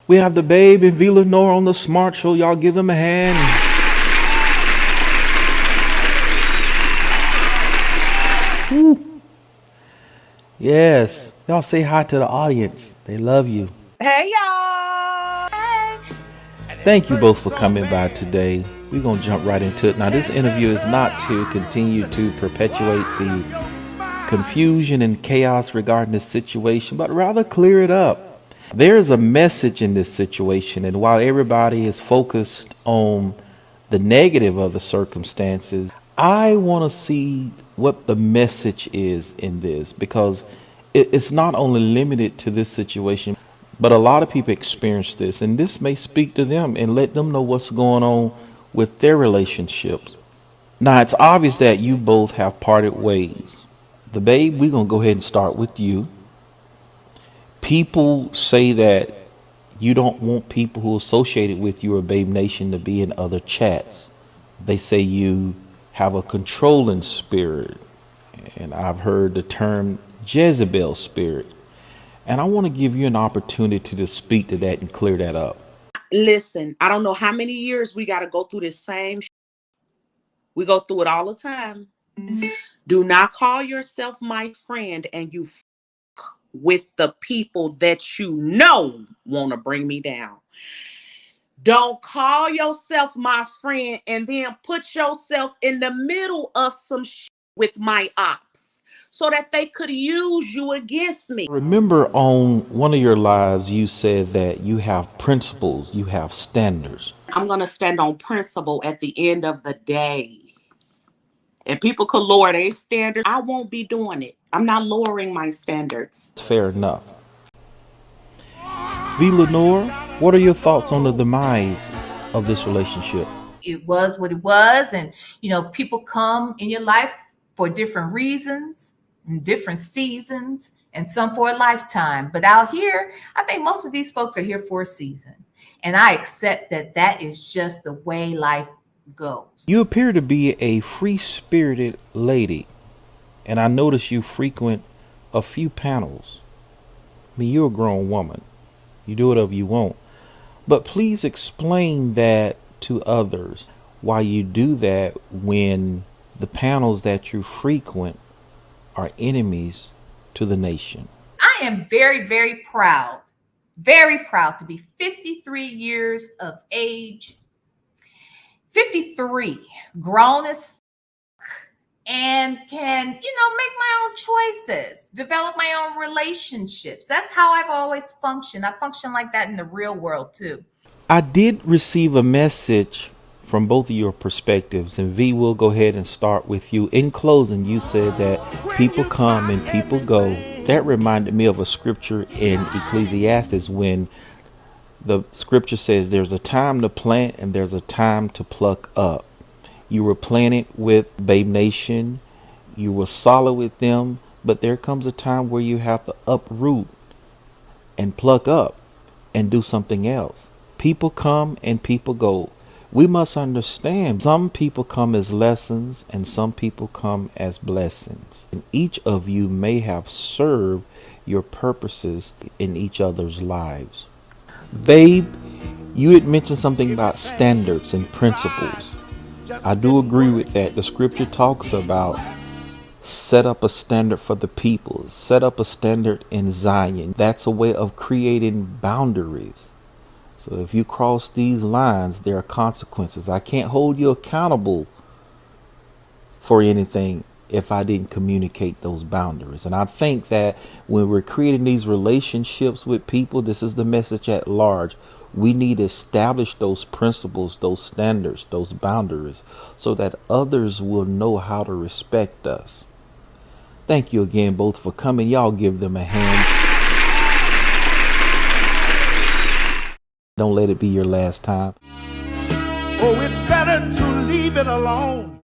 We have the babe and Lenore on the Smart Show. Y'all give them a hand. Woo. Yes. Y'all say hi to the audience. They love you. Hey y'all! Hey. Thank you both for coming by today. We're going to jump right into it. Now, this interview is not to continue to perpetuate the confusion and chaos regarding this situation, but rather clear it up. There is a message in this situation, and while everybody is focused on the negative of the circumstances, I want to see what the message is in this, because it's not only limited to this situation, but a lot of people experience this, and this may speak to them and let them know what's going on with their relationships. Now, it's obvious that you both have parted ways. The babe, we're going to go ahead and start with you. People say that you don't want people who are associated with you or Babe Nation to be in other chats. They say you have a controlling spirit, and I've heard the term Jezebel spirit. And I want to give you an opportunity to speak to that and clear that up. Listen, I don't know how many years we got to go through this same we go through it all the time. Do not call yourself my friend and you with the people that you know want to bring me down. Don't call yourself my friend and then put yourself in the middle of some with my ops so that they could use you against me. Remember, on one of your lives, you said that you have principles, you have standards. I'm going to stand on principle at the end of the day. And people could lower their standards. I won't be doing it. I'm not lowering my standards. Fair enough. Lenore, what are your thoughts on the demise of this relationship? It was what it was. And, people come in your life for different reasons, different seasons, and some for a lifetime. But out here, I think most of these folks are here for a season. And I accept that that is just the way life goes. You appear to be a free-spirited lady, and I notice you frequent a few panels. I mean, you're a grown woman. You do whatever you want. But please explain that to others, why you do that when the panels that you frequent are enemies to the nation. I am very, very proud to be 53 years of age, 53, grown as and can, make my own choices, develop my own relationships. That's how I've always functioned. I function like that in the real world too. I did receive a message from both of your perspectives, and V, will go ahead and start with you. In closing, you said that people come and people go. That reminded me of a scripture in Ecclesiastes when the scripture says there's a time to plant and there's a time to pluck up. You were planted with Babe Nation. You were solid with them. But there comes a time where you have to uproot and pluck up and do something else. People come and people go. We must understand some people come as lessons and some people come as blessings. And each of you may have served your purposes in each other's lives. Babe, you had mentioned something about standards and principles. I do agree with that. The scripture talks about set up a standard for the people, set up a standard in Zion. That's a way of creating boundaries. So if you cross these lines, there are consequences. I can't hold you accountable for anything if I didn't communicate those boundaries. And I think that when we're creating these relationships with people, this is the message at large. We need to establish those principles, those standards, those boundaries, so that others will know how to respect us. Thank you again both for coming. Y'all give them a hand. Don't let it be your last time. Oh, it's better to leave it alone.